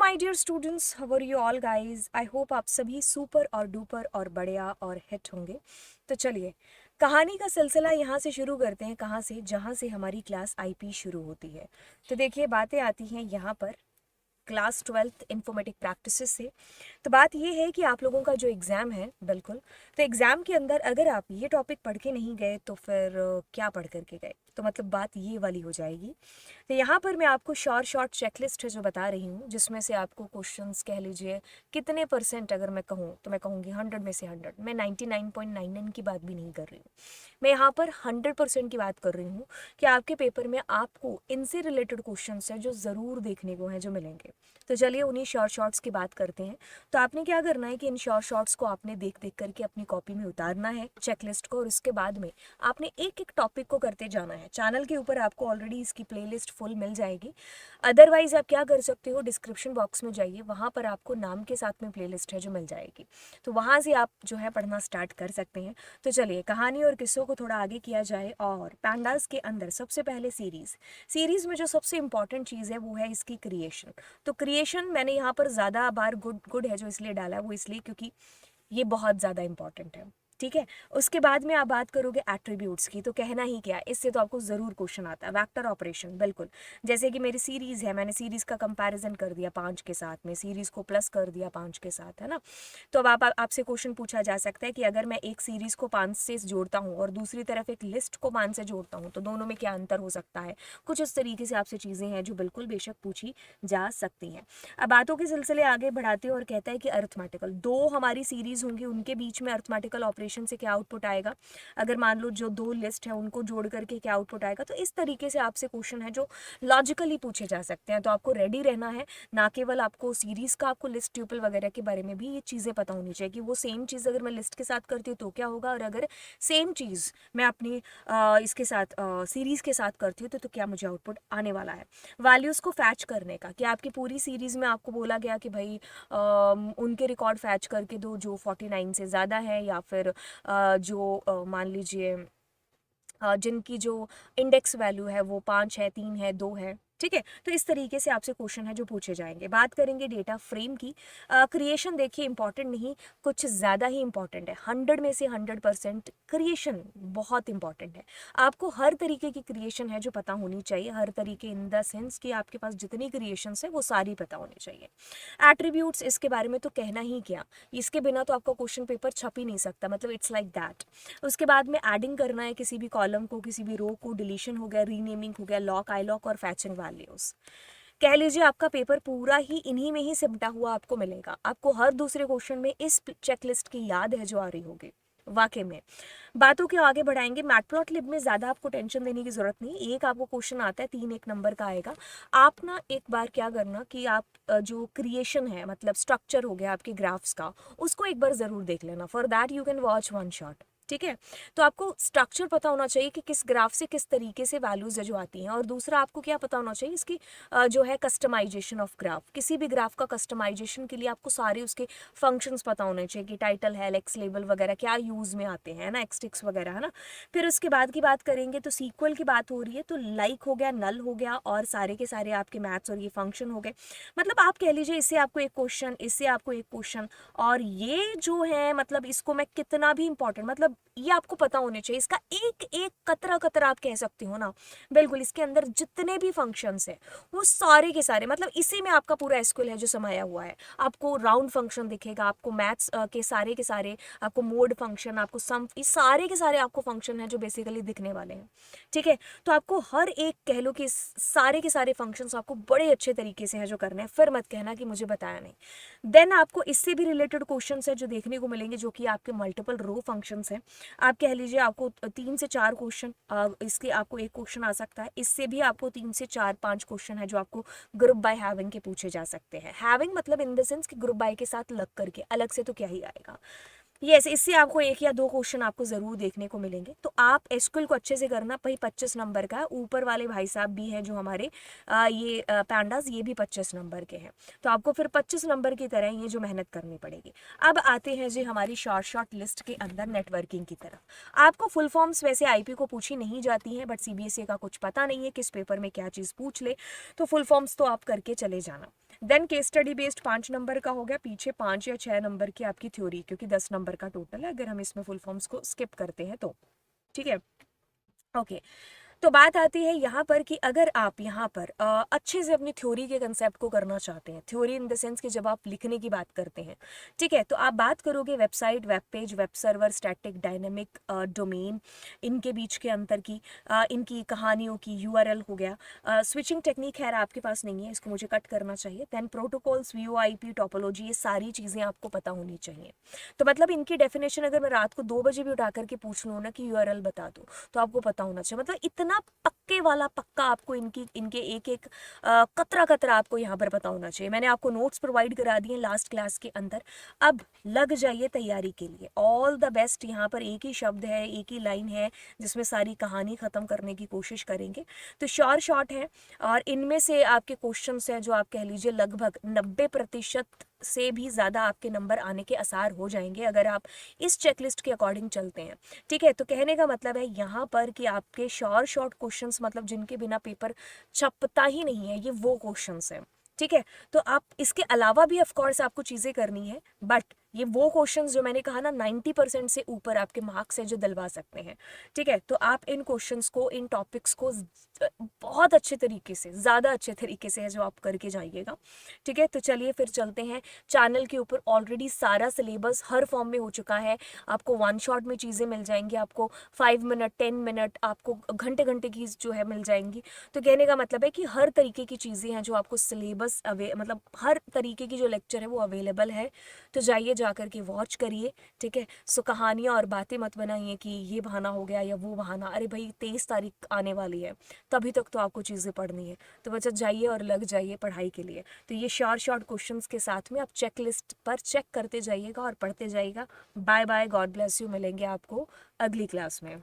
My dear students, how are you all guys. I hope आप सभी super और duper और बढ़िया और हिट होंगे। तो चलिए कहानी का सिलसिला यहाँ से शुरू करते हैं। कहाँ से? जहाँ से हमारी क्लास आईपी शुरू होती है। तो देखिए बातें आती हैं यहाँ पर क्लास 12th इंफॉर्मेटिक प्रैक्टिसेस से। तो बात ये है कि आप लोगों का जो एग्ज़ाम है, बिल्कुल, तो एग्ज़ाम के अंदर अगर आप ये टॉपिक पढ़ के नहीं गए तो फिर क्या पढ़ करके गए? तो मतलब बात ये वाली हो जाएगी। तो यहाँ पर मैं आपको शॉर्ट चेकलिस्ट है जो बता रही हूँ, जिसमें से आपको क्वेश्चंस कह लीजिए कितने परसेंट अगर मैं कहूँ तो मैं कहूँगी 100 में से 100। मैं 99.99 की बात भी नहीं कर रही हूँ, मैं यहाँ पर 100% की बात कर रही हूँ कि आपके पेपर में आपको इनसे रिलेटेड क्वेश्चंस हैं जो ज़रूर देखने को हैं, जो मिलेंगे। तो चलिए उन्हीं शॉर्ट्स की बात करते हैं। तो आपने क्या करना है कि इन शॉर्ट्स को आपने देख देख करके अपनी कॉपी में उतारना है चेकलिस्ट को, और उसके बाद में आपने एक एक टॉपिक को करते जाना है। चैनल के ऊपर आपको ऑलरेडी इसकी प्लेलिस्ट फुल मिल जाएगी। अदरवाइज आप क्या कर सकते हो, डिस्क्रिप्शन बॉक्स में जाइए, वहाँ पर आपको नाम के साथ में प्लेलिस्ट है जो मिल जाएगी। तो वहाँ से आप जो है पढ़ना स्टार्ट कर सकते हैं। तो चलिए कहानी और किस्सों को थोड़ा आगे किया जाए। और पैंडास के अंदर सबसे पहले सीरीज़ में जो सबसे इंपॉर्टेंट चीज़ है वो है इसकी क्रिएशन। तो क्रिएशन मैंने यहाँ पर ज़्यादा बार गुड है जो इसलिए डाला है, वो इसलिए क्योंकि ये बहुत ज़्यादा इंपॉर्टेंट है। ठीक है। उसके बाद में आप बात करोगे एट्रीब्यूट्स की, तो कहना ही क्या, इससे तो आपको ज़रूर क्वेश्चन आता है। वेक्टर ऑपरेशन, बिल्कुल, जैसे कि मेरी सीरीज़ है, मैंने सीरीज़ का कंपैरिजन कर दिया 5 के साथ में, सीरीज़ को प्लस कर दिया 5 के साथ, है ना। तो अब आपसे क्वेश्चन पूछा जा सकता है कि अगर मैं एक सीरीज़ को 5 से जोड़ता हूँ और दूसरी तरफ एक लिस्ट को 5 से जोड़ता हूँ, तो दोनों में क्या अंतर हो सकता है। कुछ इस तरीके से आपसे चीज़ें हैं जो बिल्कुल बेशक पूछी जा सकती हैं। अब बातों के सिलसिले आगे बढ़ाते हैं और कहता है कि अर्थमेटिकल, दो हमारी सीरीज़ होंगी, उनके बीच में अर्थमेटिकल ऑपरेशन से क्या आउटपुट आएगा। अगर मान लो जो दो लिस्ट है उनको जोड़ करके क्या आउटपुट आएगा। तो इस तरीके से आपसे क्वेश्चन है जो लॉजिकली पूछे जा सकते हैं। तो आपको रेडी रहना है, ना केवल आपको सीरीज़ का, आपको लिस्ट ट्यूपल वगैरह के बारे में भी ये चीज़ें पता होनी चाहिए कि वो सेम चीज़ अगर मैं लिस्ट के साथ करती हूँ तो क्या होगा, और अगर सेम चीज़ मैं अपनी इसके साथ सीरीज़ के साथ करती हूँ तो क्या मुझे आउटपुट आने वाला है। वैल्यूज़ को फैच करने का, कि आपकी पूरी सीरीज़ में आपको बोला गया कि भाई उनके रिकॉर्ड फैच करके दो जो 49 से ज़्यादा है, या फिर जो मान लीजिए जिनकी जो इंडेक्स वैल्यू है वो 5 है, 3 है, 2 है। ठीक है। तो इस तरीके से आपसे क्वेश्चन है जो पूछे जाएंगे। बात करेंगे डेटा फ्रेम की। क्रिएशन देखिए इंपॉर्टेंट नहीं, कुछ ज़्यादा ही इंपॉर्टेंट है। 100 में से 100% क्रिएशन बहुत इंपॉर्टेंट है। आपको हर तरीके की क्रिएशन है जो पता होनी चाहिए, हर तरीके इन द सेंस कि आपके पास जितनी क्रिएशंस है वो सारी पता होनी चाहिए। एट्रीब्यूट्स, इसके बारे में तो कहना ही क्या, इसके बिना तो आपका क्वेश्चन पेपर छप ही नहीं सकता, मतलब इट्स लाइक दैट। उसके बाद में एडिंग करना है किसी भी कॉलम को, किसी भी रो को, डिलीशन हो गया, रीनेमिंग हो गया, लॉक, आई लॉक और फैचिंग वैल्यूज। कह लीजिए आपका पेपर पूरा ही इन्हीं में ही सिमटा हुआ आपको मिलेगा। आपको हर दूसरे क्वेश्चन में इस चेकलिस्ट की याद है जो आ रही होगी वाकई में। बातों के आगे बढ़ाएंगे। मैटप्लॉटलिब में ज़्यादा आपको टेंशन देने की ज़रूरत नहीं। एक आपको क्वेश्चन आता है 3 एक नंबर का आएगा। आप ना एक बार क्या करना कि आप जो क्रिएशन है, मतलब स्ट्रक्चर हो गया आपके ग्राफ्स का, उसको एक बार ज़रूर देख लेना। For that you can watch one shot. ठीक है। तो आपको स्ट्रक्चर पता होना चाहिए कि किस ग्राफ से किस तरीके से वैल्यूज जो आती हैं, और दूसरा आपको क्या पता होना चाहिए, इसकी जो है कस्टमाइजेशन ऑफ ग्राफ। किसी भी ग्राफ का कस्टमाइजेशन के लिए आपको सारे उसके फंक्शंस पता होने चाहिए कि टाइटल है, एक्स लेबल वगैरह क्या यूज़ में आते हैं ना, एक्सटिक्स वगैरह, है ना। फिर उसके बाद की बात करेंगे तो सीक्वल की बात हो रही है, तो लाइक हो गया, नल हो गया, और सारे के सारे आपके मैथ्स और ये फंक्शन हो गए। मतलब आप कह लीजिए इससे आपको एक क्वेश्चन, इससे आपको एक क्वेश्चन, और ये जो है मतलब इसको मैं कितना भी इंपॉर्टेंट, मतलब ये आपको पता होने चाहिए। इसका एक एक कतरा कतरा आप कह सकती हो ना, बिल्कुल इसके अंदर जितने भी फंक्शंस हैं वो सारे के सारे, मतलब इसी में आपका पूरा एसक्यूएल है जो समाया हुआ है। आपको राउंड फंक्शन दिखेगा, आपको मैथ्स के सारे आपको मोड फंक्शन, आपको सम, ये सारे के सारे आपको फंक्शन है जो बेसिकली दिखने वाले हैं। ठीक है। तो आपको हर एक कह लो कि सारे के सारे फंक्शंस आपको बड़े अच्छे तरीके से है जो करने हैं। फिर मत कहना कि मुझे बताया नहीं। देन आपको इससे भी रिलेटेड क्वेश्चंस है जो देखने को मिलेंगे, जो कि आपके मल्टीपल रो फंक्शंस हैं। आप कह लीजिए आपको 3 से 4 क्वेश्चन, इसके आपको एक क्वेश्चन आ सकता है। इससे भी आपको 3 से 4-5 क्वेश्चन है जो आपको ग्रुप बाय हैविंग के पूछे जा सकते हैं। हैविंग मतलब इन द सेंस कि ग्रुप बाय के साथ लग करके, अलग से तो क्या ही आएगा। यस, इससे आपको 1 या 2 क्वेश्चन आपको ज़रूर देखने को मिलेंगे। तो आप एसक्यूएल को अच्छे से करना। भाई 25 नंबर का है, ऊपर वाले भाई साहब भी हैं जो हमारे ये पैंडास, ये भी 25 नंबर के हैं। तो आपको फिर 25 नंबर की तरह ये जो मेहनत करनी पड़ेगी। अब आते हैं जी हमारी शॉर्ट लिस्ट के अंदर नेटवर्किंग की तरफ। आपको फुल फॉर्म्स वैसे आईपी को पूछी नहीं जाती हैं, बट सीबीएसई का कुछ पता नहीं है किस पेपर में क्या चीज़ पूछ ले, तो फुल फॉर्म्स तो आप करके चले जाना। Then case study based 5 number का हो गया, पीछे 5 या 6 नंबर की आपकी थ्योरी, क्योंकि 10 नंबर का टोटल है अगर हम इसमें फुल फॉर्म्स को स्किप करते हैं तो। ठीक है, ओके। तो बात आती है यहाँ पर कि अगर आप यहाँ पर अच्छे से अपनी थ्योरी के कंसेप्ट को करना चाहते हैं, थ्योरी इन द सेंस कि जब आप लिखने की बात करते हैं, ठीक है, तो आप बात करोगे website, web page, web server, static, dynamic, domain, इनके बीच के अंतर की, इनकी कहानियों की, यूआरएल हो गया, स्विचिंग टेक्निक खैर आपके पास नहीं है, इसको मुझे कट करना चाहिए, देन प्रोटोकॉल्स, वीओआईपी, टोपोलॉजी, ये सारी चीज़ें आपको पता होनी चाहिए। तो मतलब इनकी डेफिनेशन अगर मैं रात को 2 बजे भी उठा करके पूछ लूँ ना कि यूआरएल बता दो, तो आपको पता होना चाहिए। मतलब इतना पक्के वाला पक्का आपको इनके एक एक कतरा कतरा आपको यहाँ पर पता होना चाहिए। मैंने आपको नोट्स प्रोवाइड करा दिए लास्ट क्लास के अंदर। अब लग जाइए तैयारी के लिए। All the best. यहाँ पर एक ही शब्द है, एक ही लाइन है जिसमें सारी कहानी ख़त्म करने की कोशिश करेंगे। तो शॉर्ट है और इनमें से आपके क्वेश्चन हैं जो आप कह लीजिए लगभग 90% से भी ज़्यादा आपके नंबर आने के आसार हो जाएंगे अगर आप इस चेकलिस्ट के अकॉर्डिंग चलते हैं। ठीक है, तो कहने का मतलब है यहाँ पर कि आपके शॉर्ट क्वेश्चंस, मतलब जिनके बिना पेपर छपता ही नहीं है, ये वो क्वेश्चंस हैं। ठीक है, तो आप इसके अलावा भी ऑफ कोर्स आपको चीज़ें करनी है, बट ये वो क्वेश्चंस जो मैंने कहा ना 90% से ऊपर आपके मार्क्स हैं जो दिलवा सकते हैं। ठीक है, तो आप इन क्वेश्चंस को, इन टॉपिक्स को बहुत अच्छे तरीके से, ज़्यादा अच्छे तरीके से है जो आप करके जाइएगा। ठीक है, तो चलिए फिर चलते हैं। चैनल के ऊपर ऑलरेडी सारा सिलेबस हर फॉर्म में हो चुका है। आपको वन शॉट में चीज़ें मिल जाएंगी, आपको 5 मिनट 10 मिनट, आपको घंटे घंटे की जो है मिल जाएंगी। तो कहने का मतलब है कि हर तरीके की चीज़ें हैं जो आपको सिलेबस मतलब हर तरीके की जो लेक्चर है वो अवेलेबल है। तो जाइए जा कर के वॉच करिए। ठीक है, सो कहानियाँ और बातें मत बनाइए कि ये बहाना हो गया या वो बहाना। अरे भाई 23 तारीख आने वाली है, तभी तक तो आपको चीज़ें पढ़नी है। तो बच्चा जाइए और लग जाइए पढ़ाई के लिए। तो ये शॉर्ट क्वेश्चंस के साथ में आप चेक लिस्ट पर चेक करते जाइएगा और पढ़ते जाइएगा। Bye bye, god bless you. मिलेंगे आपको अगली क्लास में।